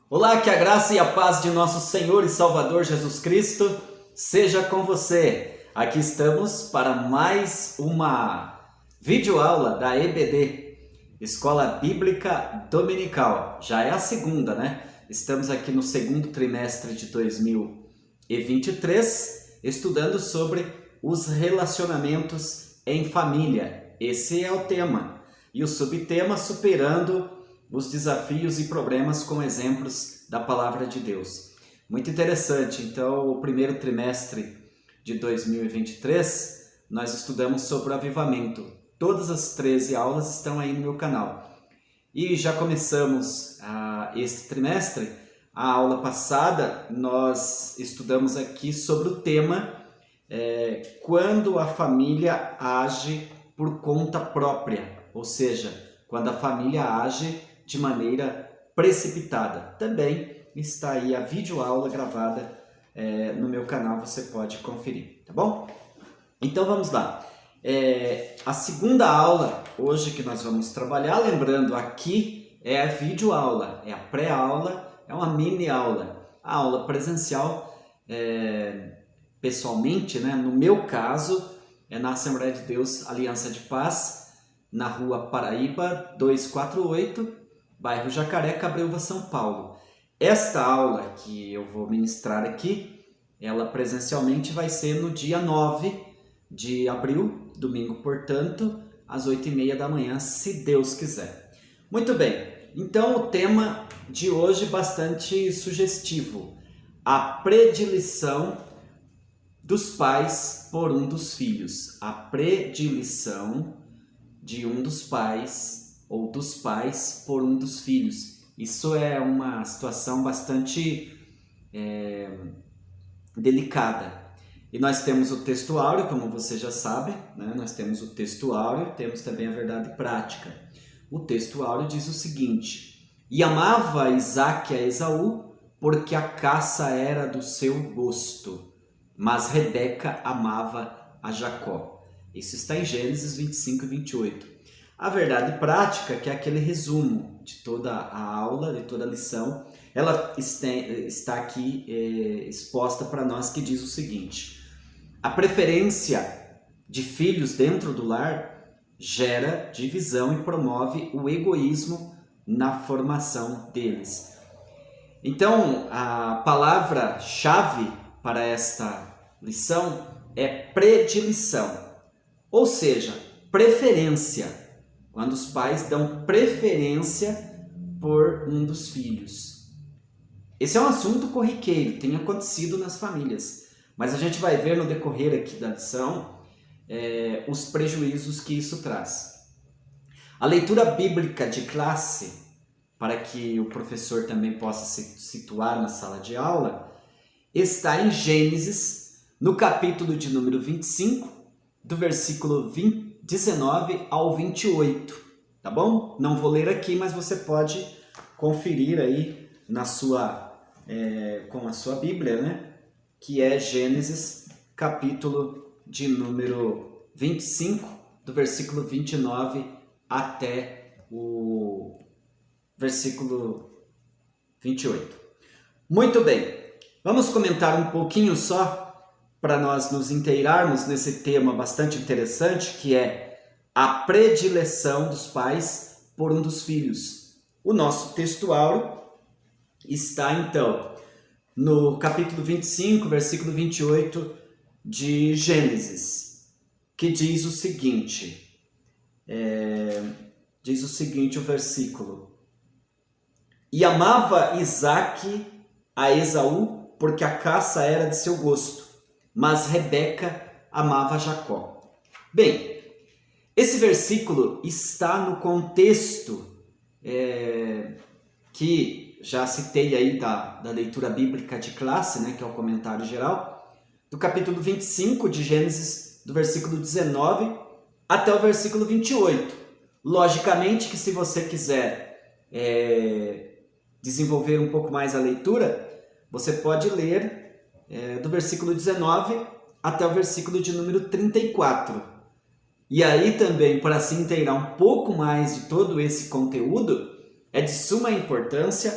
Olá, que a graça e a paz de nosso Senhor e Salvador Jesus Cristo seja com você. Aqui estamos para mais uma videoaula da EBD, Escola Bíblica Dominical. Já é a segunda, né? Estamos aqui no segundo trimestre de 2023, estudando sobre os relacionamentos em família. Esse é o tema. E o subtema: superando os desafios e problemas com exemplos da Palavra de Deus. Muito interessante. Então, o primeiro trimestre de 2023, nós estudamos sobre o avivamento. Todas as 13 aulas estão aí no meu canal. E já começamos este trimestre. A aula passada, nós estudamos aqui sobre o tema quando a família age por conta própria, ou seja, quando a família age de maneira precipitada. Também está aí a videoaula gravada no meu canal, você pode conferir, tá bom? Então vamos lá. A segunda aula hoje que nós vamos trabalhar, lembrando, aqui é a videoaula, é a pré-aula, é uma mini aula. A aula presencial, pessoalmente, né? No meu caso, é na Assembleia de Deus Aliança de Paz, na Rua Paraíba 248, bairro Jacaré, Cabreúva, São Paulo. Esta aula que eu vou ministrar aqui, ela presencialmente vai ser no dia 9 de abril, domingo, portanto, às 8h30 da manhã, se Deus quiser. Muito bem, então o tema de hoje é bastante sugestivo: a predileção dos pais por um dos filhos. A predileção de um dos pais ou dos pais por um dos filhos. Isso é uma situação bastante delicada. E nós temos o textuário, como você já sabe, né? Nós temos o textuário, temos também a verdade prática. O textuário diz o seguinte: e amava Isaque a Esaú, porque a caça era do seu gosto, mas Rebeca amava a Jacó. Isso está em Gênesis 25 e 28. A verdade prática, que é aquele resumo de toda a aula, de toda a lição, ela está aqui exposta para nós, que diz o seguinte: a preferência de filhos dentro do lar gera divisão e promove o egoísmo na formação deles. Então, a palavra-chave para esta lição é predileção, ou seja, preferência. Quando os pais dão preferência por um dos filhos. Esse é um assunto corriqueiro, tem acontecido nas famílias. Mas a gente vai ver no decorrer aqui da lição os prejuízos que isso traz. A leitura bíblica de classe, para que o professor também possa se situar na sala de aula, está em Gênesis, no capítulo de número 25, do versículo 19 ao 28, tá bom? Não vou ler aqui, mas você pode conferir aí na com a sua Bíblia, né? Que é Gênesis, capítulo de número 25, do versículo 29 até o versículo 28. Muito bem, vamos comentar um pouquinho só para nós nos inteirarmos nesse tema bastante interessante, que é a predileção dos pais por um dos filhos. O nosso textuário está, então, no capítulo 25, versículo 28 de Gênesis, que diz o seguinte, o versículo: e amava Isaque a Esaú, porque a caça era de seu gosto, mas Rebeca amava Jacó. Bem, esse versículo está no contexto que já citei aí da leitura bíblica de classe, né, que é o comentário geral, do capítulo 25 de Gênesis, do versículo 19 até o versículo 28. Logicamente que, se você quiser desenvolver um pouco mais a leitura, você pode ler do versículo 19 até o versículo de número 34. E aí também, para se inteirar um pouco mais de todo esse conteúdo, é de suma importância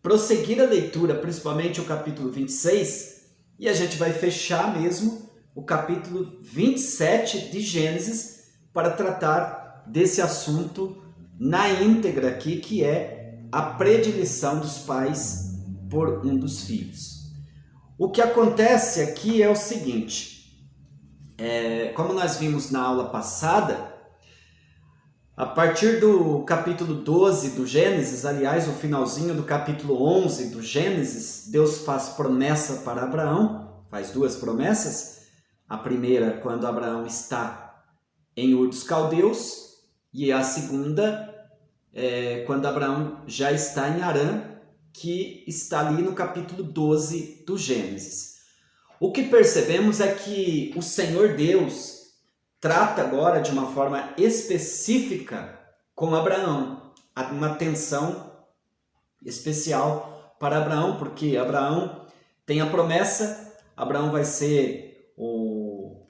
prosseguir a leitura, principalmente o capítulo 26, e a gente vai fechar mesmo o capítulo 27 de Gênesis para tratar desse assunto na íntegra aqui, que é a predileção dos pais por um dos filhos. O que acontece aqui é o seguinte, como nós vimos na aula passada, a partir do capítulo 12 do Gênesis, aliás, o finalzinho do capítulo 11 do Gênesis, Deus faz promessa para Abraão, faz duas promessas. A primeira, quando Abraão está em Ur dos Caldeus, e a segunda, quando Abraão já está em Harã, que está ali no capítulo 12 do Gênesis. O que percebemos é que o Senhor Deus trata agora de uma forma específica com Abraão, uma atenção especial para Abraão, porque Abraão tem a promessa, Abraão vai ser o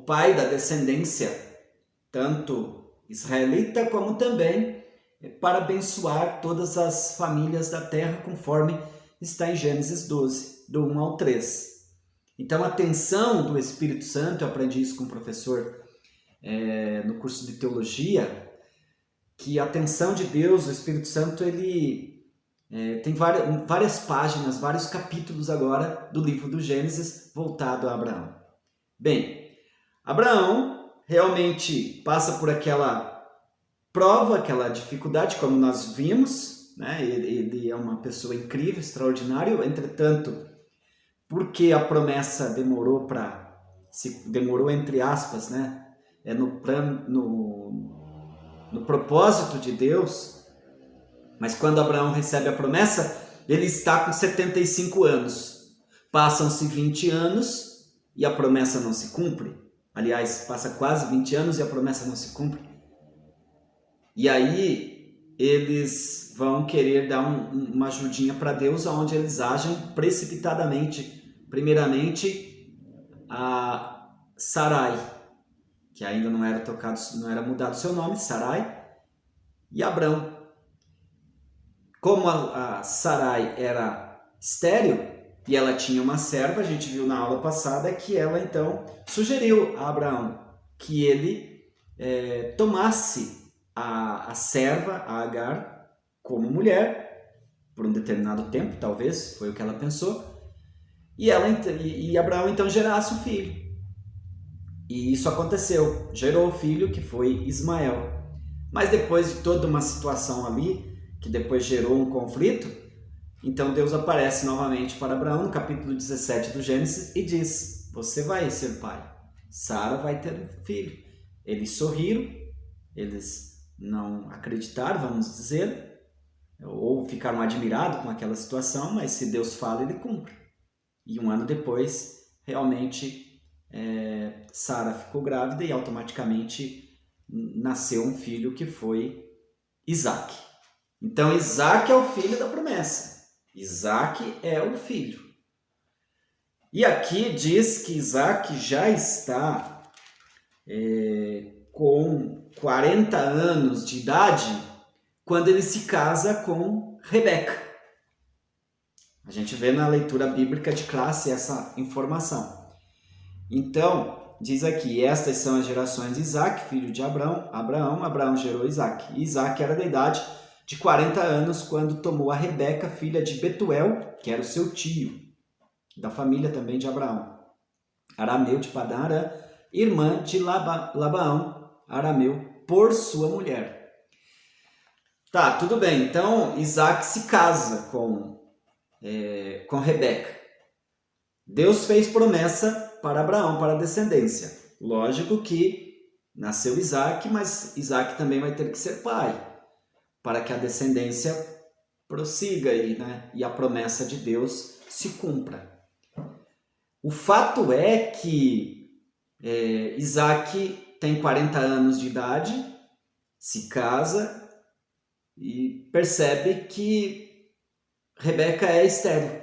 pai da descendência, tanto israelita como também para abençoar todas as famílias da terra, conforme está em Gênesis 12, do 1 ao 3. Então, a atenção do Espírito Santo, eu aprendi isso com um professor no curso de teologia, que a atenção de Deus, o Espírito Santo, ele tem várias páginas, vários capítulos agora do livro do Gênesis voltado a Abraão. Bem, Abraão realmente passa por aquela prova, aquela dificuldade, como nós vimos, né? Ele é uma pessoa incrível, extraordinária, entretanto, porque a promessa demorou entre aspas, né? No propósito de Deus, mas quando Abraão recebe a promessa, ele está com 75 anos. Passam-se 20 anos e a promessa não se cumpre. Aliás, passa quase 20 anos e a promessa não se cumpre. E aí eles vão querer dar uma ajudinha para Deus, onde eles agem precipitadamente. Primeiramente, a Sarai, que ainda não era mudado seu nome, Sarai, e Abrão. Como a Sarai era estéril e ela tinha uma serva, a gente viu na aula passada que ela então sugeriu a Abraão que ele tomasse a serva, a Agar, como mulher, por um determinado tempo, talvez, foi o que ela pensou, e Abraão então gerasse o filho. E isso aconteceu, gerou o filho que foi Ismael. Mas depois de toda uma situação ali, que depois gerou um conflito, então Deus aparece novamente para Abraão no capítulo 17 do Gênesis e diz: você vai ser pai, Sara vai ter um filho. Eles sorriram, eles não acreditaram, vamos dizer, ou ficaram admirados com aquela situação, mas se Deus fala, ele cumpre. E um ano depois, realmente, Sara ficou grávida e automaticamente nasceu um filho que foi Isaac. Então, Isaac é o filho da promessa. Isaac é o filho. E aqui diz que Isaac já está com 40 anos de idade quando ele se casa com Rebeca. A gente vê na leitura bíblica de classe essa informação. Então, diz aqui, estas são as gerações de Isaac, filho de Abraão. Abraão gerou Isaac. E Isaac era da idade de 40 anos quando tomou a Rebeca, filha de Betuel, que era o seu tio, da família também de Abraão. Arameu de Padã Arã, irmã de Labaão, arameu, por sua mulher. Tá, tudo bem. Então, Isaac se casa com Rebeca. Deus fez promessa para Abraão, para a descendência. Lógico que nasceu Isaac, mas Isaac também vai ter que ser pai, para que a descendência prossiga e a promessa de Deus se cumpra. O fato é que Isaac tem 40 anos de idade, se casa e percebe que Rebeca é estéril,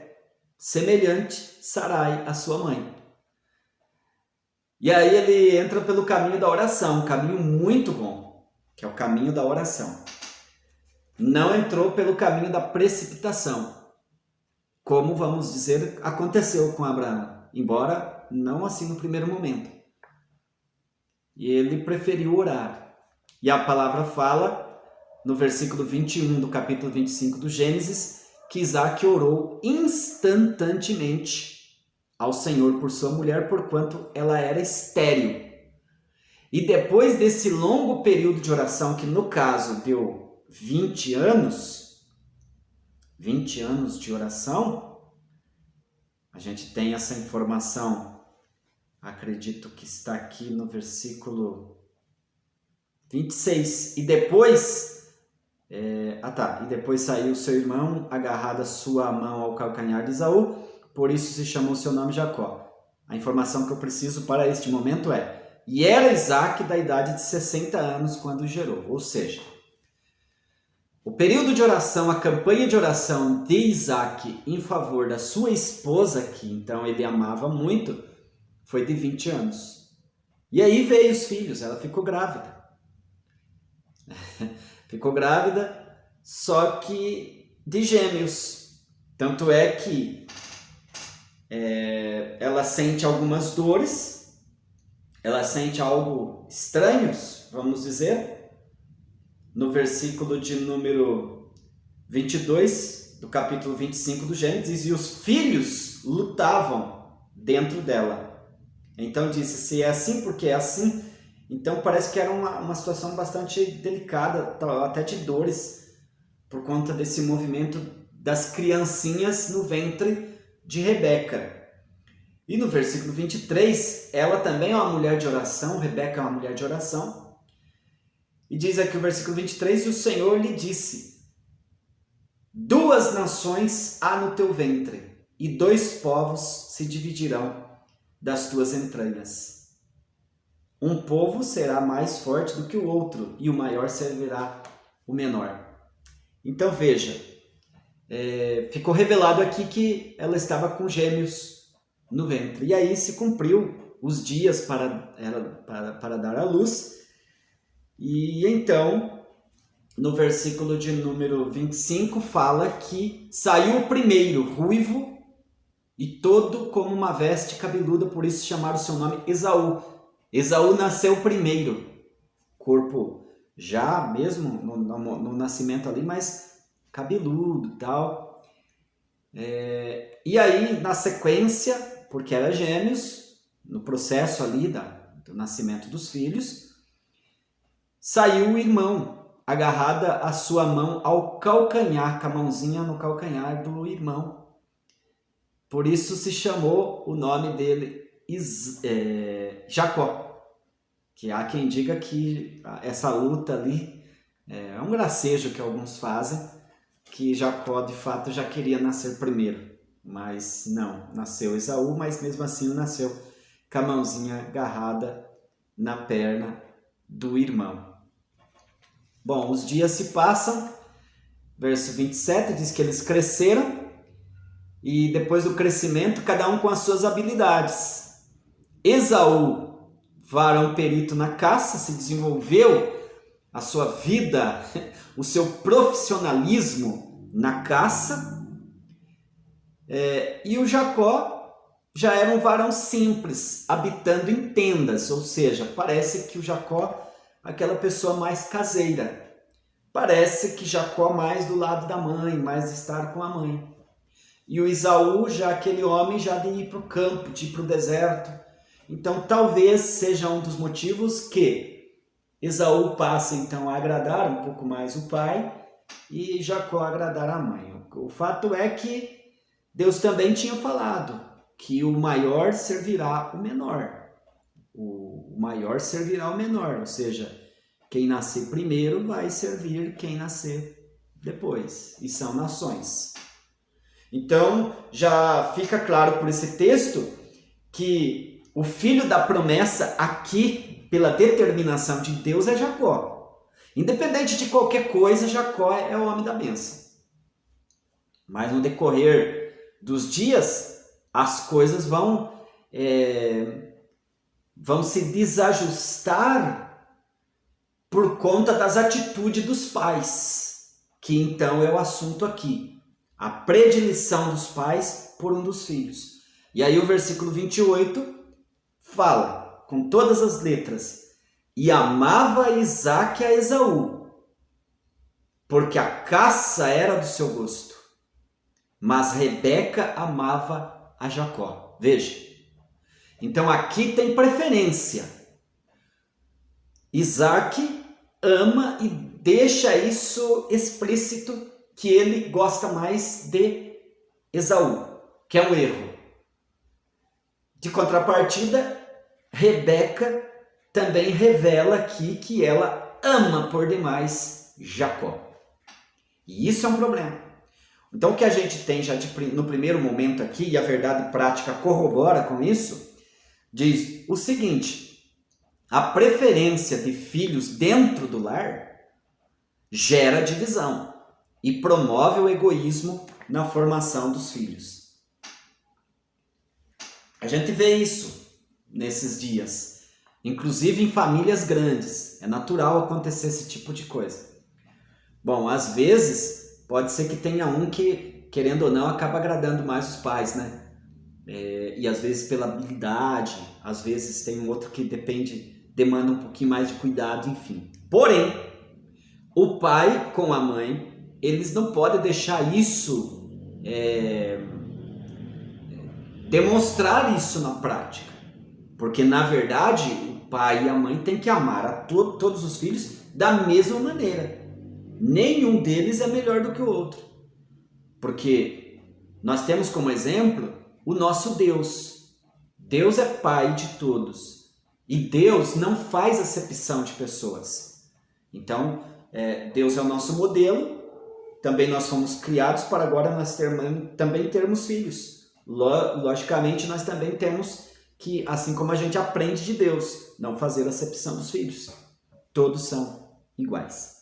semelhante Sarai, a sua mãe. E aí ele entra pelo caminho da oração, um caminho muito bom, que é o caminho da oração. não entrou pelo caminho da precipitação, como, vamos dizer, aconteceu com Abraão, embora não assim no primeiro momento. E ele preferiu orar. E a palavra fala, no versículo 21 do capítulo 25 do Gênesis, que Isaac orou instantaneamente ao Senhor por sua mulher, porquanto ela era estéril. E depois desse longo período de oração, que no caso deu 20 anos de oração, a gente tem essa informação, acredito que está aqui no versículo 26. E depois, e depois saiu seu irmão, agarrado a sua mão ao calcanhar de Esaú, por isso se chamou seu nome Jacó. A informação que eu preciso para este momento é: e era Isaac da idade de 60 anos quando o gerou. Ou seja, o período de oração, a campanha de oração de Isaac em favor da sua esposa, que então ele amava muito, foi de 20 anos. E aí veio os filhos, ela ficou grávida. Ficou grávida, só que de gêmeos. Tanto é que ela sente algumas dores, ela sente algo estranhos, vamos dizer. No versículo de número 22 do capítulo 25 do Gênesis, e os filhos lutavam dentro dela. Então disse, se é assim, porque é assim. Então parece que era uma situação bastante delicada, até de dores, por conta desse movimento das criancinhas no ventre de Rebeca. E no versículo 23, ela também é uma mulher de oração, Rebeca é uma mulher de oração. E diz aqui o versículo 23, e o Senhor lhe disse, 2 nações há no teu ventre, e 2 povos se dividirão das tuas entranhas. Um povo será mais forte do que o outro, e o maior servirá o menor. Então veja, ficou revelado aqui que ela estava com gêmeos no ventre. E aí se cumpriu os dias para dar à luz. E então, no versículo de número 25, fala que saiu o primeiro, ruivo, e todo como uma veste cabeluda, por isso chamaram o seu nome Esaú. Esaú nasceu primeiro, corpo já mesmo no nascimento ali, mas cabeludo e tal. E aí, na sequência, porque era gêmeos, no processo ali do nascimento dos filhos, saiu o irmão, agarrada a sua mão ao calcanhar, com a mãozinha no calcanhar do irmão. Por isso se chamou o nome dele Jacó. Que há quem diga que essa luta ali é um gracejo que alguns fazem, que Jacó de fato já queria nascer primeiro. Mas não, nasceu Esaú, mas mesmo assim nasceu com a mãozinha agarrada na perna do irmão. Bom, os dias se passam, verso 27 diz que eles cresceram, e depois do crescimento, cada um com as suas habilidades. Esaú, varão perito na caça, se desenvolveu a sua vida, o seu profissionalismo na caça, e o Jacó já era um varão simples, habitando em tendas, ou seja, parece que o Jacó aquela pessoa mais caseira. Parece que Jacó mais do lado da mãe, mais estar com a mãe. E o Esaú já aquele homem já de ir para o campo, de ir para o deserto. Então talvez seja um dos motivos que Esaú passa então a agradar um pouco mais o pai e Jacó agradar a mãe. O fato é que Deus também tinha falado que o maior servirá o menor. O maior servirá o menor, ou seja, quem nascer primeiro vai servir quem nascer depois, e são nações. Então, já fica claro por esse texto que o filho da promessa aqui, pela determinação de Deus, é Jacó. Independente de qualquer coisa, Jacó é o homem da bênção. Mas no decorrer dos dias, as coisas vão se desajustar por conta das atitudes dos pais. que então é o assunto aqui. A predileção dos pais por um dos filhos. E aí o versículo 28 fala, com todas as letras, e amava Isaque a Esaú, porque a caça era do seu gosto, mas Rebeca amava a Jacó. Veja, então aqui tem preferência. Isaque ama e deixa isso explícito que ele gosta mais de Esaú, que é um erro. De contrapartida, Rebeca também revela aqui que ela ama por demais Jacó. E isso é um problema. Então o que a gente tem já no primeiro momento aqui, e a verdade prática corrobora com isso, diz o seguinte: a preferência de filhos dentro do lar gera divisão e promove o egoísmo na formação dos filhos. A gente vê isso nesses dias, inclusive em famílias grandes. É natural acontecer esse tipo de coisa. Bom, às vezes pode ser que tenha um que, querendo ou não, acaba agradando mais os pais, né? E às vezes pela habilidade, às vezes tem um outro que demanda um pouquinho mais de cuidado, enfim. Porém, o pai com a mãe, eles não podem deixar isso, demonstrar isso na prática. Porque, na verdade, o pai e a mãe têm que amar a todos os filhos da mesma maneira. Nenhum deles é melhor do que o outro. Porque nós temos como exemplo o nosso Deus. Deus é pai de todos. E Deus não faz acepção de pessoas. Então, Deus é o nosso modelo. Também nós fomos criados para agora nós também termos filhos. Logicamente, nós também temos que, assim como a gente aprende de Deus, não fazer acepção dos filhos. Todos são iguais.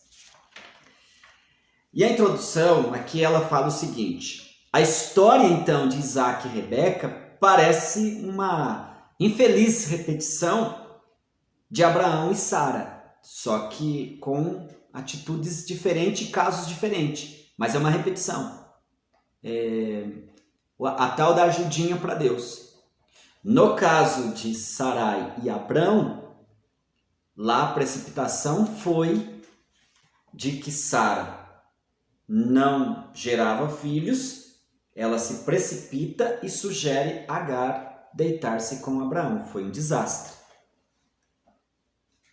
E a introdução, aqui ela fala o seguinte: a história então de Isaque e Rebeca parece uma infeliz repetição de Abraão e Sara, só que com atitudes diferentes e casos diferentes, mas é uma repetição. A tal da ajudinha para Deus. No caso de Sarai e Abrão, lá a precipitação foi de que Sara não gerava filhos, ela se precipita e sugere Agar deitar-se com Abraão. Foi um desastre.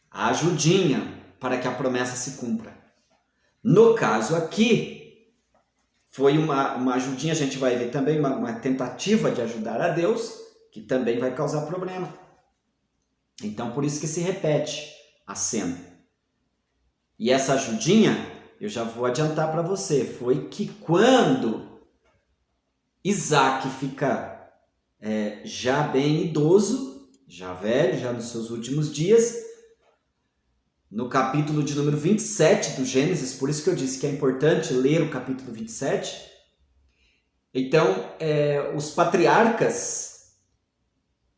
A ajudinha para que a promessa se cumpra. No caso aqui, foi uma ajudinha, a gente vai ver também, uma tentativa de ajudar a Deus, que também vai causar problema. Então, por isso que se repete a cena. E essa ajudinha, eu já vou adiantar para você, foi que quando Isaque fica já bem idoso, já velho, já nos seus últimos dias, no capítulo de número 27 do Gênesis, por isso que eu disse que é importante ler o capítulo 27, então os patriarcas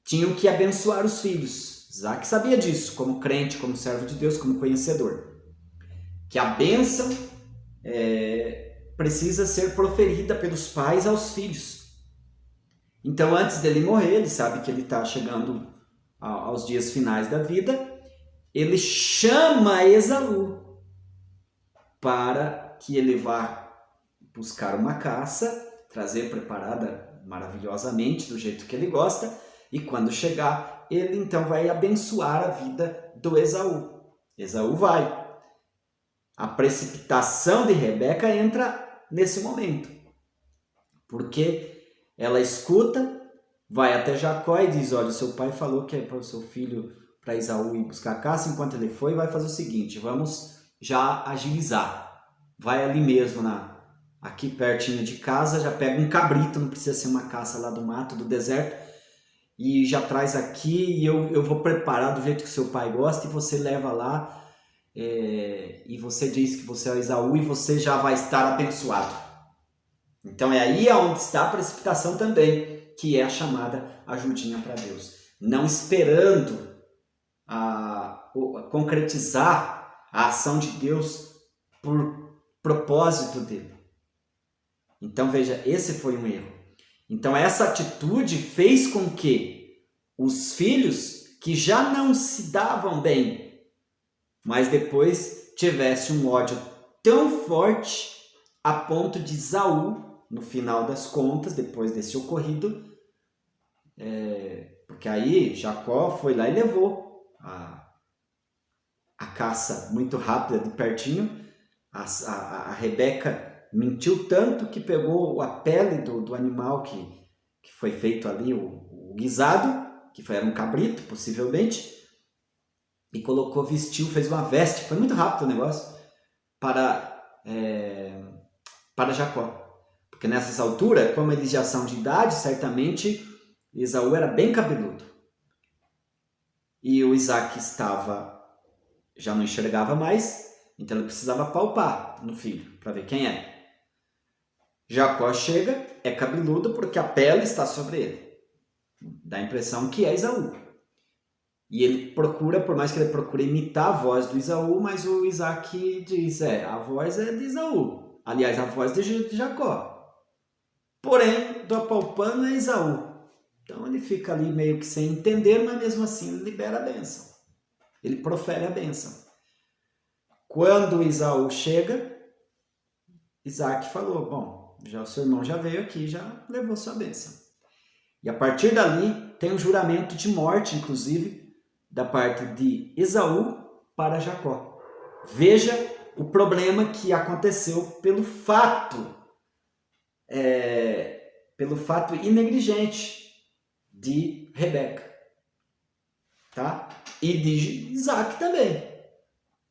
tinham que abençoar os filhos. Isaque sabia disso, como crente, como servo de Deus, como conhecedor. Que a bênção precisa ser proferida pelos pais aos filhos. Então, antes dele morrer, ele sabe que ele está chegando aos dias finais da vida, ele chama Esaú para que ele vá buscar uma caça, trazer preparada maravilhosamente, do jeito que ele gosta, e quando chegar, ele então vai abençoar a vida do Esaú. Esaú vai. A precipitação de Rebeca entra nesse momento, porque ela escuta, vai até Jacó e diz: olha, seu pai falou que é para o seu filho, para Esaú ir buscar a caça. Enquanto ele foi, vai fazer o seguinte: vamos já agilizar, vai ali mesmo, aqui pertinho de casa, já pega um cabrito, não precisa ser uma caça lá do mato, do deserto, e já traz aqui, e eu vou preparar do jeito que seu pai gosta, e você leva lá, e você diz que você é o Esaú, e você já vai estar abençoado. Então é aí onde está a precipitação também, que é a chamada ajudinha para Deus. Não esperando concretizar a ação de Deus propósito dele. Então veja, esse foi um erro. Então essa atitude fez com que os filhos que já não se davam bem, mas depois tivessem um ódio tão forte a ponto de Esaú, no final das contas, depois desse ocorrido, porque aí Jacó foi lá e levou a caça muito rápida de pertinho. A Rebeca mentiu tanto que pegou a pele do animal que foi feito ali, o guisado, que era um cabrito, possivelmente, e colocou, vestiu, fez uma veste, foi muito rápido o negócio, para Jacó. Porque nessas alturas, como eles já são de idade, certamente Esaú era bem cabeludo. E o Isaac já não enxergava mais, então ele precisava palpar no filho, para ver quem é. Jacó chega, é cabeludo porque a pele está sobre ele. Dá a impressão que é Esaú. E ele procura, por mais que ele procure imitar a voz do Esaú, mas o Isaac diz, a voz é de Esaú. Aliás, a voz de Jacó. Porém, do apalpando é Esaú. Então ele fica ali meio que sem entender, mas mesmo assim ele libera a bênção. Ele profere a bênção. Quando Esaú chega, Isaac falou, bom, já o seu irmão já veio aqui, já levou sua bênção. E a partir dali tem um juramento de morte, inclusive, da parte de Esaú para Jacó. Veja o problema que aconteceu pelo fato inegligente de Rebeca, tá? E de Isaac também.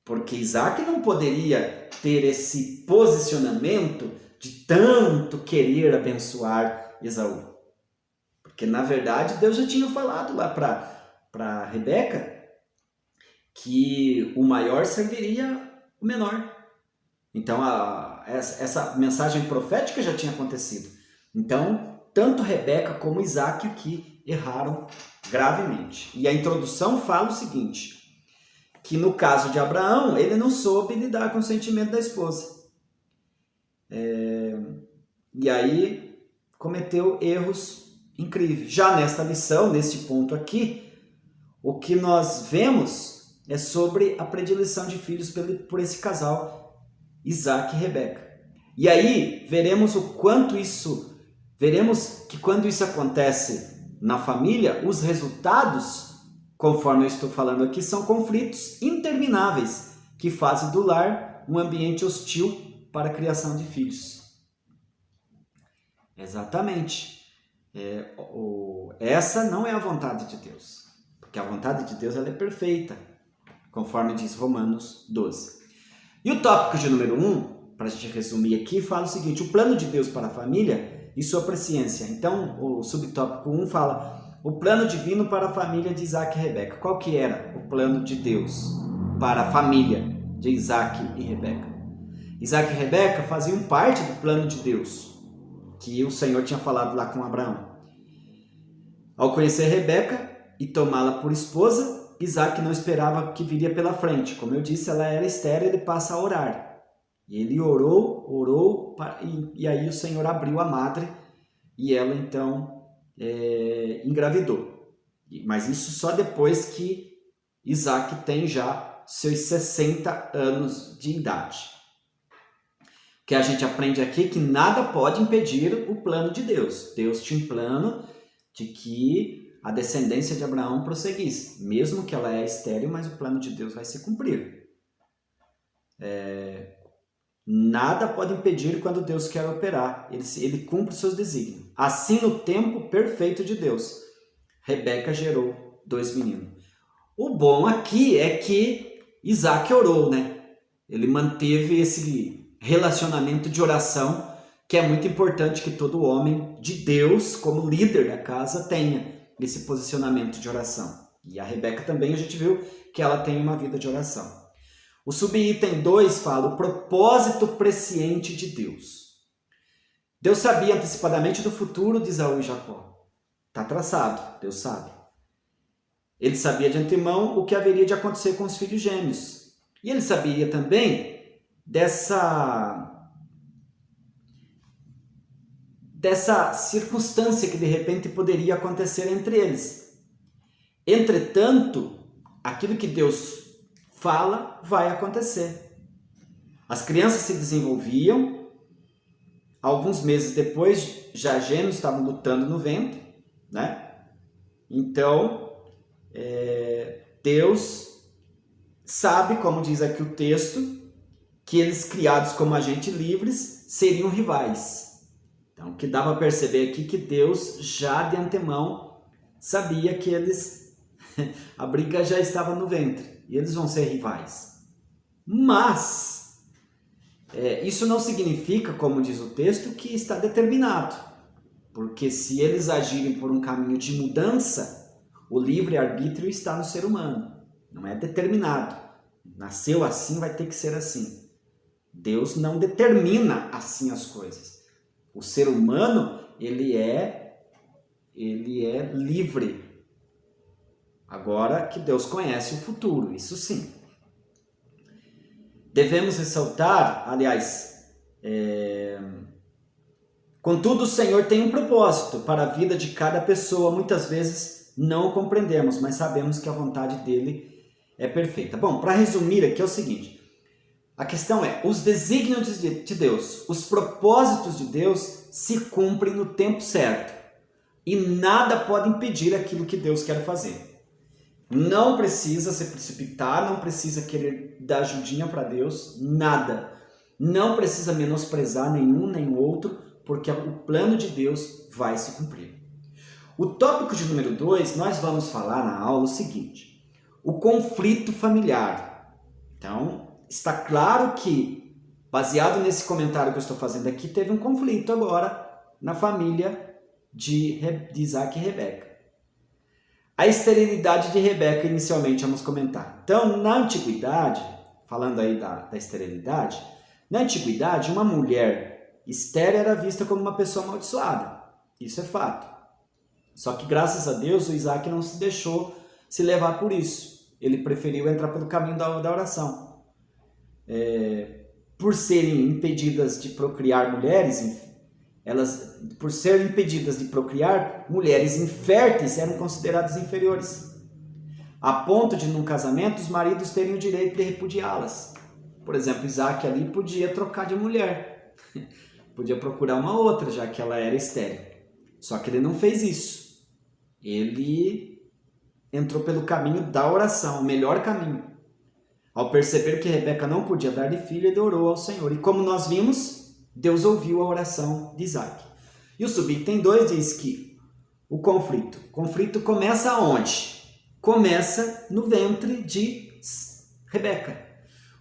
Porque Isaac não poderia ter esse posicionamento de tanto querer abençoar Esaú. Porque, na verdade, Deus já tinha falado lá para Rebeca que o maior serviria o menor. Então, essa mensagem profética já tinha acontecido. Então, tanto Rebeca como Isaac aqui erraram gravemente. E a introdução fala o seguinte, que no caso de Abraão, ele não soube lidar com o sentimento da esposa. E aí cometeu erros incríveis. Já nesta lição, neste ponto aqui, o que nós vemos é sobre a predileção de filhos por esse casal, Isaac e Rebeca. E aí veremos que quando isso acontece na família, os resultados, conforme eu estou falando aqui, são conflitos intermináveis que fazem do lar um ambiente hostil para a criação de filhos. Exatamente. Essa não é a vontade de Deus, porque a vontade de Deus ela é perfeita, conforme diz Romanos 12. E o tópico de número 1, para a gente resumir aqui, fala o seguinte, o plano de Deus para a família e sua presciência. Então, o subtópico 1 fala o plano divino para a família de Isaac e Rebeca. Qual que era o plano de Deus para a família de Isaac e Rebeca? Isaac e Rebeca faziam parte do plano de Deus, que o Senhor tinha falado lá com Abraão. Ao conhecer Rebeca e tomá-la por esposa, Isaac não esperava o que viria pela frente. Como eu disse, ela era estéril, ele passa a orar. E ele orou, e aí o Senhor abriu a madre e ela então engravidou. Mas isso só depois que Isaac tem já seus 60 anos de idade. O que a gente aprende aqui é que nada pode impedir o plano de Deus. Deus tinha um plano de que a descendência de Abraão prosseguisse, mesmo que ela é estéril, mas o plano de Deus vai se cumprir. Nada pode impedir quando Deus quer operar, ele cumpre seus desígnios. Assim, no tempo perfeito de Deus, Rebeca gerou 2 meninos. O bom aqui é que Isaac orou, né? Ele manteve esse relacionamento de oração, que é muito importante que todo homem de Deus, como líder da casa, tenha esse posicionamento de oração. E a Rebeca também, a gente viu que ela tem uma vida de oração. O subitem 2 fala o propósito presciente de Deus. Deus sabia antecipadamente do futuro de Esaú e Jacó. Está traçado, Deus sabe. Ele sabia de antemão o que haveria de acontecer com os filhos gêmeos. E ele sabia também dessa dessa circunstância que de repente poderia acontecer entre eles. Entretanto, aquilo que Deus fala vai acontecer. As crianças se desenvolviam, alguns meses depois já gêmeos estavam lutando no ventre, né? Então, Deus sabe, como diz aqui o texto, que eles criados como agentes livres seriam rivais. Então, o que dá para perceber aqui que Deus já de antemão sabia que eles, a briga já estava no ventre e eles vão ser rivais. Mas, isso não significa, como diz o texto, que está determinado. Porque se eles agirem por um caminho de mudança, o livre-arbítrio está no ser humano. Não é determinado. Nasceu assim, vai ter que ser assim. Deus não determina assim as coisas. O ser humano, ele é livre. Agora que Deus conhece o futuro, isso sim. Devemos ressaltar, aliás, contudo o Senhor tem um propósito para a vida de cada pessoa. Muitas vezes não o compreendemos, mas sabemos que a vontade dele é perfeita. Bom, para resumir aqui é o seguinte. A questão é, os desígnios de Deus, os propósitos de Deus se cumprem no tempo certo. E nada pode impedir aquilo que Deus quer fazer. Não precisa se precipitar, não precisa querer dar ajudinha para Deus, nada. Não precisa menosprezar nenhum nem outro, porque o plano de Deus vai se cumprir. O tópico de número 2, nós vamos falar na aula o seguinte, o conflito familiar. Então, está claro que, baseado nesse comentário que eu estou fazendo aqui, teve um conflito agora na família de Isaac e Rebeca. A esterilidade de Rebeca, inicialmente, vamos comentar. Então, na antiguidade, falando aí da esterilidade, na antiguidade, uma mulher estéril era vista como uma pessoa amaldiçoada. Isso é fato. Só que, graças a Deus, o Isaac não se deixou se levar por isso. Ele preferiu entrar pelo caminho da oração. Por serem impedidas de procriar mulheres, por serem impedidas de procriar, mulheres inférteis eram consideradas inferiores, a ponto de, num casamento, os maridos terem o direito de repudiá-las. Por exemplo, Isaac ali podia trocar de mulher, podia procurar uma outra, já que ela era estéril. Só que ele não fez isso. Ele entrou pelo caminho da oração, o melhor caminho. Ao perceber que Rebeca não podia dar-lhe filho, ele orou ao Senhor. E como nós vimos, Deus ouviu a oração de Isaac. E o subitem 2 diz que o conflito começa aonde? Começa no ventre de Rebeca.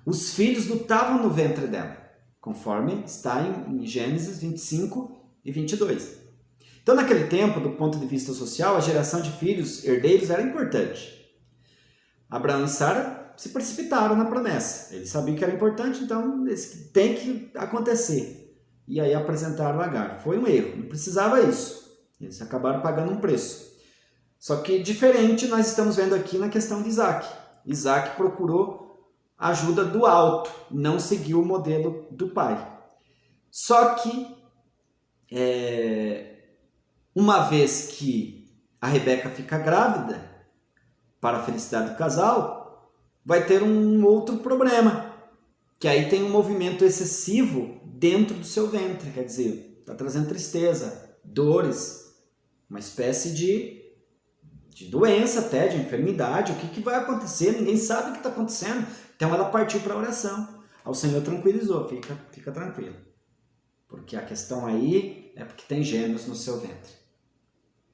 Os filhos lutavam no ventre dela, conforme está em Gênesis 25 e 22. Então, naquele tempo, do ponto de vista social, a geração de filhos herdeiros era importante. Abraão e Sara se precipitaram na promessa. Eles sabiam que era importante, então tem que acontecer. E aí apresentaram Agar. Foi um erro, não precisava isso. Eles acabaram pagando um preço. Só que diferente nós estamos vendo aqui na questão de Isaac. Isaac procurou ajuda do alto, não seguiu o modelo do pai. Só que, uma vez que a Rebeca fica grávida, para a felicidade do casal, vai ter um outro problema, que aí tem um movimento excessivo dentro do seu ventre, quer dizer, está trazendo tristeza, dores, uma espécie de doença até, de enfermidade. O que vai acontecer? Ninguém sabe o que está acontecendo. Então ela partiu para a oração. O Senhor tranquilizou, fica tranquilo. Porque a questão aí é porque tem gêmeos no seu ventre.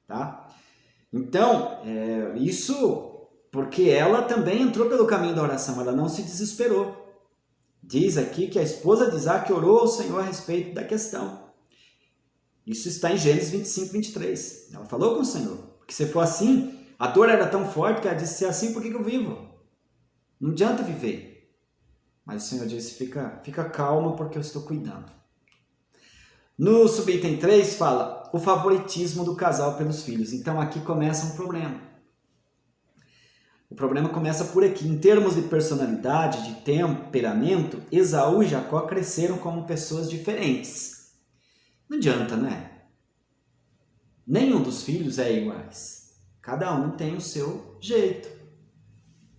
Tá? Então, isso porque ela também entrou pelo caminho da oração, ela não se desesperou. Diz aqui que a esposa de Isaac orou ao Senhor a respeito da questão. Isso está em Gênesis 25, 23. Ela falou com o Senhor, porque se for assim, a dor era tão forte que ela disse, se é assim, por que eu vivo? Não adianta viver. Mas o Senhor disse, fica calma porque eu estou cuidando. No subitem 3 fala o favoritismo do casal pelos filhos. Então aqui começa um problema. O problema começa por aqui. Em termos de personalidade, de temperamento, Esaú e Jacó cresceram como pessoas diferentes. Não adianta, né? nenhum dos filhos é iguais. Cada um tem o seu jeito.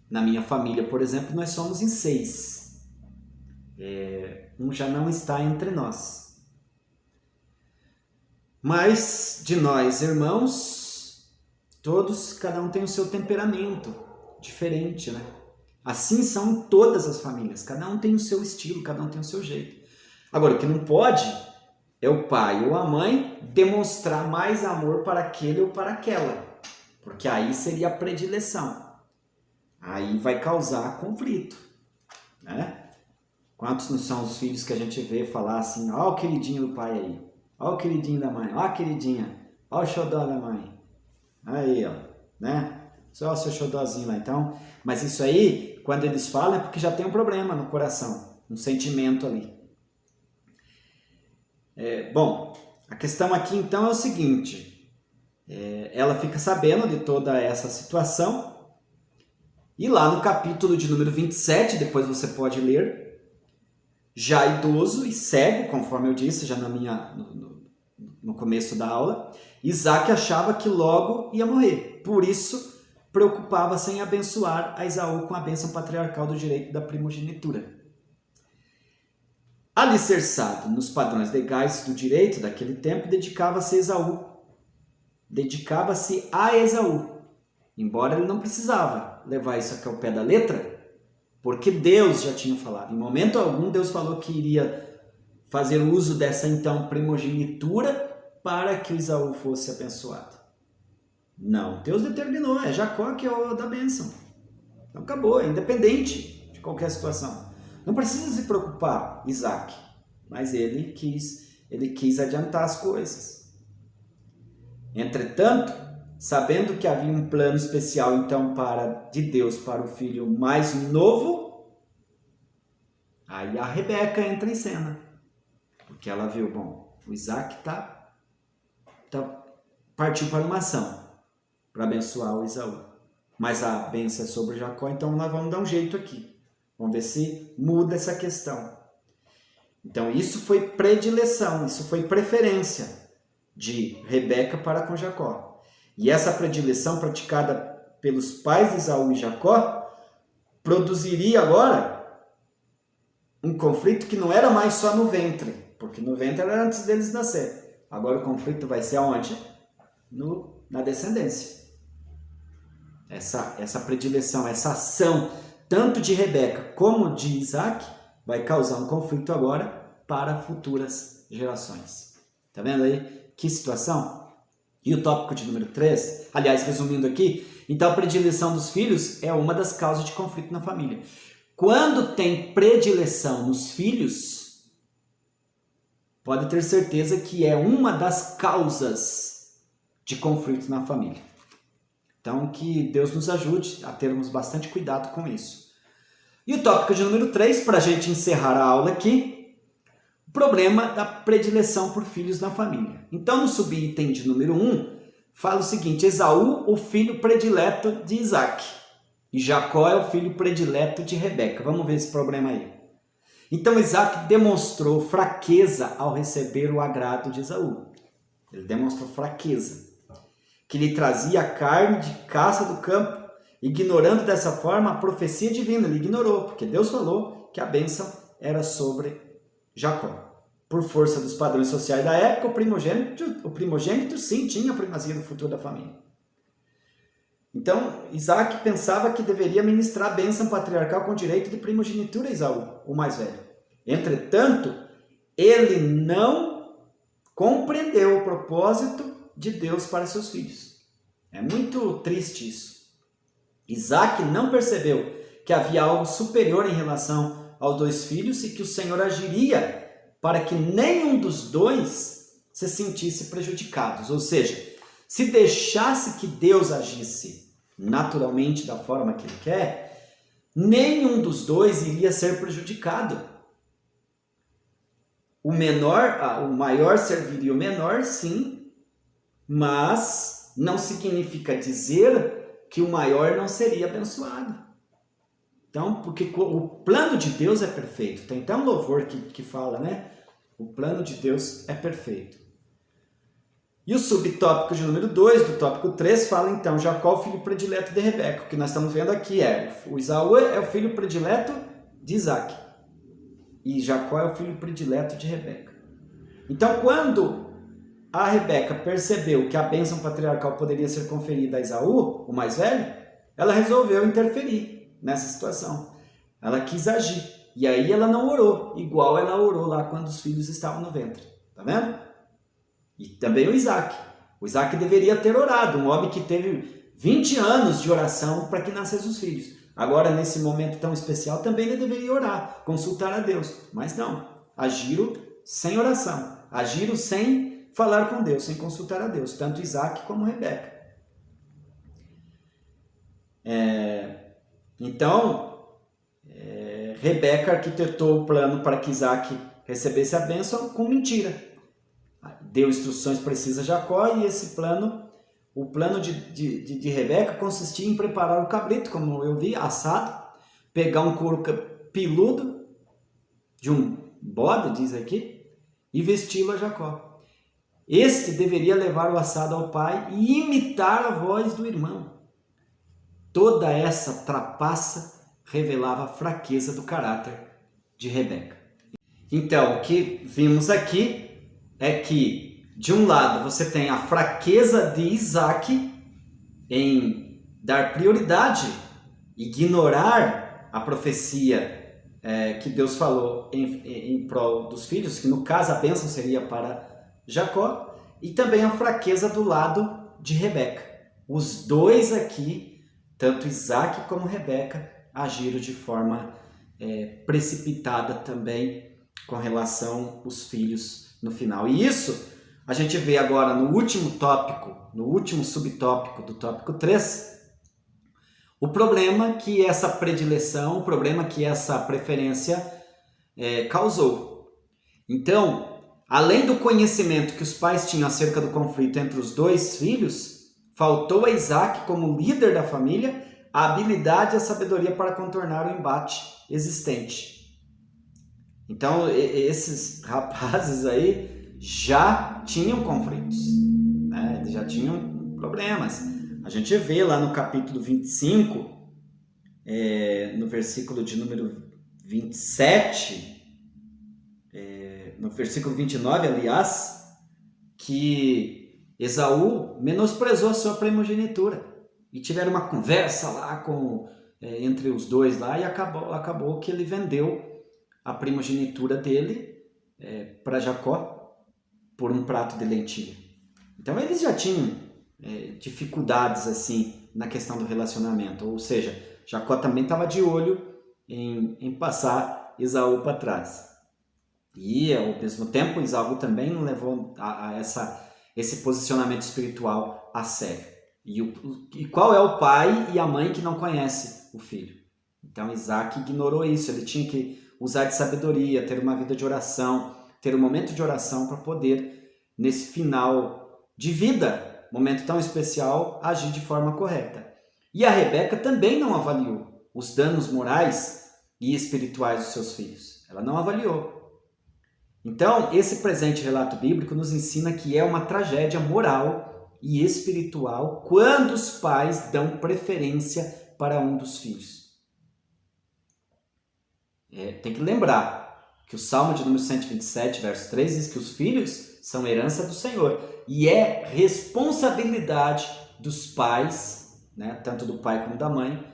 Na minha família, por exemplo, nós somos em 6. Um já não está entre nós. Mas de nós, irmãos, todos, cada um tem o seu temperamento diferente, né? Assim são em todas as famílias. Cada um tem o seu estilo, cada um tem o seu jeito. Agora, o que não pode é o pai ou a mãe demonstrar mais amor para aquele ou para aquela. Porque aí seria a predileção. Aí vai causar conflito, né? Quantos não são os filhos que a gente vê falar assim, ó o queridinho do pai aí, ó o queridinho da mãe, ó a queridinha, ó o xodó da mãe. Aí, ó, né? Só o seu xodózinho lá, então. Mas isso aí, quando eles falam, é porque já tem um problema no coração, um sentimento ali. Bom, a questão aqui então é o seguinte, ela fica sabendo de toda essa situação, e lá no capítulo de número 27, depois você pode ler, já idoso e cego, conforme eu disse já no começo da aula, Isaac achava que logo ia morrer, por isso preocupava-se em abençoar a Esaú com a bênção patriarcal do direito da primogenitura. Alicerçado nos padrões legais do direito daquele tempo, dedicava-se a Esaú, embora ele não precisava levar isso aqui ao pé da letra, porque Deus já tinha falado. Em momento algum, Deus falou que iria fazer uso dessa então primogenitura para que o Esaú fosse abençoado. Não, Deus determinou, é Jacó que é o da bênção. Então acabou, é independente de qualquer situação. Não precisa se preocupar, Isaac, mas ele quis adiantar as coisas. Entretanto, sabendo que havia um plano especial então de Deus para o filho mais novo, aí a Rebeca entra em cena, porque ela viu, bom, o Isaac partiu para uma ação para abençoar o Esaú, mas a bênção é sobre Jacó, então nós vamos dar um jeito aqui. Vamos ver se muda essa questão. Então, isso foi predileção, isso foi preferência de Rebeca para com Jacó. E essa predileção praticada pelos pais de Esaú e Jacó produziria agora um conflito que não era mais só no ventre, porque no ventre era antes deles nascer. Agora o conflito vai ser aonde? Na descendência. Essa predileção, essa ação tanto de Rebeca como de Isaac, vai causar um conflito agora para futuras gerações. Tá vendo aí? Que situação? E o tópico de número 3, aliás, resumindo aqui, então a predileção dos filhos é uma das causas de conflito na família. Quando tem predileção nos filhos, pode ter certeza que é uma das causas de conflito na família. Então, que Deus nos ajude a termos bastante cuidado com isso. E o tópico de número 3, para a gente encerrar a aula aqui, o problema da predileção por filhos na família. Então, no subitem de número 1, fala o seguinte, Esaú, o filho predileto de Isaac, e Jacó é o filho predileto de Rebeca. Vamos ver esse problema aí. Então, Isaac demonstrou fraqueza ao receber o agrado de Esaú. Ele demonstrou fraqueza, que lhe trazia a carne de caça do campo, ignorando dessa forma a profecia divina. Ele ignorou, porque Deus falou que a bênção era sobre Jacó. Por força dos padrões sociais da época, o primogênito sim tinha a primazia do futuro da família. Então, Isaac pensava que deveria ministrar a bênção patriarcal com direito de primogenitura a Esaú, o mais velho. Entretanto, ele não compreendeu o propósito de Deus para seus filhos. É muito triste isso. Isaac não percebeu que havia algo superior em relação aos dois filhos e que o Senhor agiria para que nenhum dos dois se sentisse prejudicados. Ou seja, se deixasse que Deus agisse naturalmente da forma que Ele quer, nenhum dos dois iria ser prejudicado. O maior serviria o menor, sim, mas não significa dizer que o maior não seria abençoado. Então, porque o plano de Deus é perfeito. Tem até um louvor que fala, né? O plano de Deus é perfeito. E o subtópico de número 2, do tópico 3, fala então, Jacó, o filho predileto de Rebeca. O que nós estamos vendo aqui é, o Esaú é o filho predileto de Isaac. E Jacó é o filho predileto de Rebeca. Então, quando a Rebeca percebeu que a bênção patriarcal poderia ser conferida a Esaú, o mais velho, ela resolveu interferir nessa situação. Ela quis agir. E aí ela não orou, igual ela orou lá quando os filhos estavam no ventre. Tá vendo? E também o Isaac. O Isaac deveria ter orado, um homem que teve 20 anos de oração para que nascessem os filhos. Agora, nesse momento tão especial, também ele deveria orar, consultar a Deus. Mas não, agiram sem oração, agiram sem falar com Deus, sem consultar a Deus, tanto Isaac como Rebeca. Rebeca arquitetou o plano para que Isaac recebesse a bênção com mentira. Deu instruções precisas a Jacó e esse plano, o plano de Rebeca consistia em preparar o cabrito, como eu vi, assado, pegar um couro peludo de um bode, diz aqui, e vesti-lo a Jacó. Este deveria levar o assado ao pai e imitar a voz do irmão. Toda essa trapaça revelava a fraqueza do caráter de Rebeca. Então, o que vimos aqui é que, de um lado, você tem a fraqueza de Isaac em dar prioridade, ignorar a profecia que Deus falou em prol dos filhos, que no caso a bênção seria para Jacó, e também a fraqueza do lado de Rebeca. Os dois aqui, tanto Isaac como Rebeca, agiram de forma precipitada também com relação aos filhos no final. E isso a gente vê agora no último tópico, no último subtópico do tópico 3, o problema que essa predileção, o problema que essa preferência causou. Então, além do conhecimento que os pais tinham acerca do conflito entre os dois filhos, faltou a Isaac, como líder da família, a habilidade e a sabedoria para contornar o embate existente. Então, esses rapazes aí já tinham conflitos, né? Já tinham problemas. A gente vê lá no capítulo 25, no versículo de número 27, no versículo 29, aliás, que Esaú menosprezou a sua primogenitura. E tiveram uma conversa lá entre os dois lá e acabou que ele vendeu a primogenitura dele para Jacó por um prato de lentilha. Então eles já tinham dificuldades assim na questão do relacionamento, ou seja, Jacó também estava de olho em passar Esaú para trás. E ao mesmo tempo Esaú também não levou esse posicionamento espiritual a sério. E qual é o pai e a mãe que não conhece o filho? Então Isaac ignorou isso, ele tinha que usar de sabedoria, ter uma vida de oração, ter um momento de oração para poder, nesse final de vida, momento tão especial, agir de forma correta. E a Rebeca também não avaliou os danos morais e espirituais dos seus filhos. Ela não avaliou. Então, esse presente relato bíblico nos ensina que é uma tragédia moral e espiritual quando os pais dão preferência para um dos filhos. Tem que lembrar que o Salmo de número 127, verso 3, diz que os filhos são herança do Senhor. E é responsabilidade dos pais, né, tanto do pai como da mãe,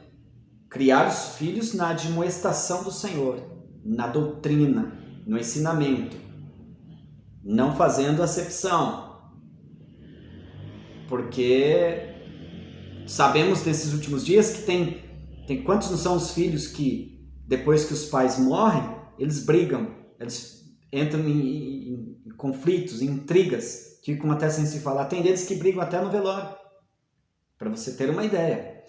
criar os filhos na admoestação do Senhor, na doutrina, no ensinamento, não fazendo acepção. Porque sabemos desses últimos dias que tem quantos não são os filhos que, depois que os pais morrem, eles brigam, eles entram em conflitos, em intrigas, ficam até sem se falar. Tem deles que brigam até no velório, para você ter uma ideia.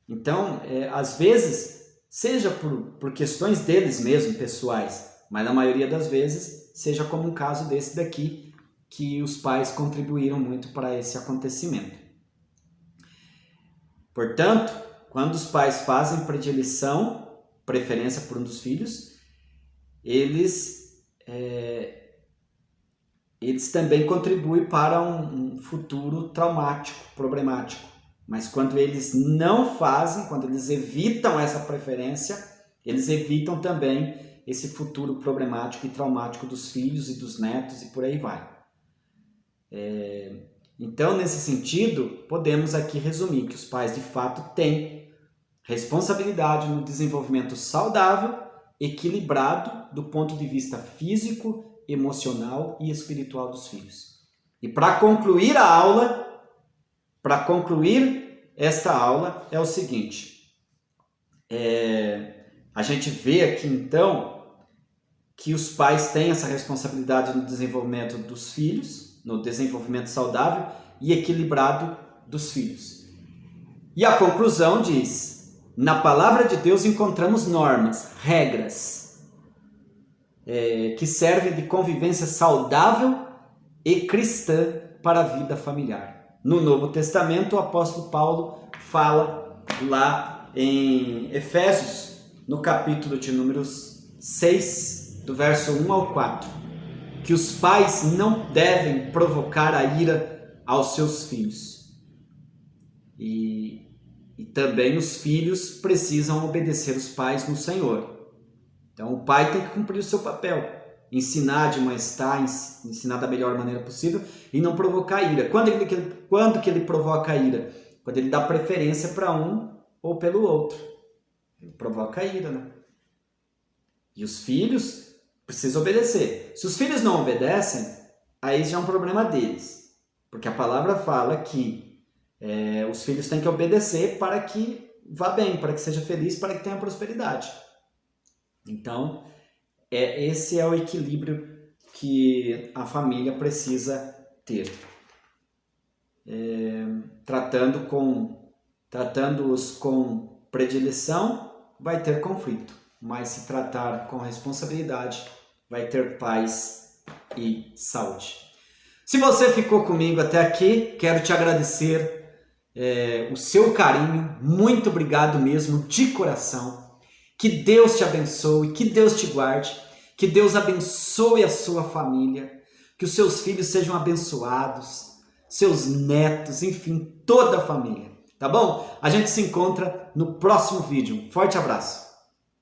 Então, às vezes, seja por questões deles mesmo, pessoais, mas na maioria das vezes, seja como um caso desse daqui, que os pais contribuíram muito para esse acontecimento. Portanto, quando os pais fazem preferência por um dos filhos, eles eles também contribuem para um futuro traumático, problemático. Mas quando eles não fazem, quando eles evitam essa preferência, eles evitam também esse futuro problemático e traumático dos filhos e dos netos e por aí vai. Então, nesse sentido, podemos aqui resumir que os pais de fato têm responsabilidade no desenvolvimento saudável, equilibrado do ponto de vista físico, emocional e espiritual dos filhos. E para concluir esta aula é o seguinte, a gente vê aqui então que os pais têm essa responsabilidade no desenvolvimento dos filhos, no desenvolvimento saudável e equilibrado dos filhos. E a conclusão diz, na palavra de Deus encontramos normas, regras, que servem de convivência saudável e cristã para a vida familiar. No Novo Testamento, o apóstolo Paulo fala lá em Efésios, no capítulo de número 6, do verso 1 ao 4, que os pais não devem provocar a ira aos seus filhos. E também os filhos precisam obedecer os pais no Senhor. Então o pai tem que cumprir o seu papel, ensinar, admoestar, ensinar da melhor maneira possível e não provocar ira. Quando que ele provoca a ira? Quando ele dá preferência para um ou pelo outro. Ele provoca a ira, né? E os filhos precisam obedecer. Se os filhos não obedecem, aí já é um problema deles. Porque a palavra fala que os filhos têm que obedecer para que vá bem, para que seja feliz, para que tenha prosperidade. Então, esse é o equilíbrio que a família precisa ter. Tratando-os com predileção, vai ter conflito. Mas se tratar com responsabilidade, vai ter paz e saúde. Se você ficou comigo até aqui, quero te agradecer o seu carinho. Muito obrigado mesmo, de coração. Que Deus te abençoe, que Deus te guarde, que Deus abençoe a sua família, que os seus filhos sejam abençoados, seus netos, enfim, toda a família. Tá bom? A gente se encontra no próximo vídeo. Forte abraço!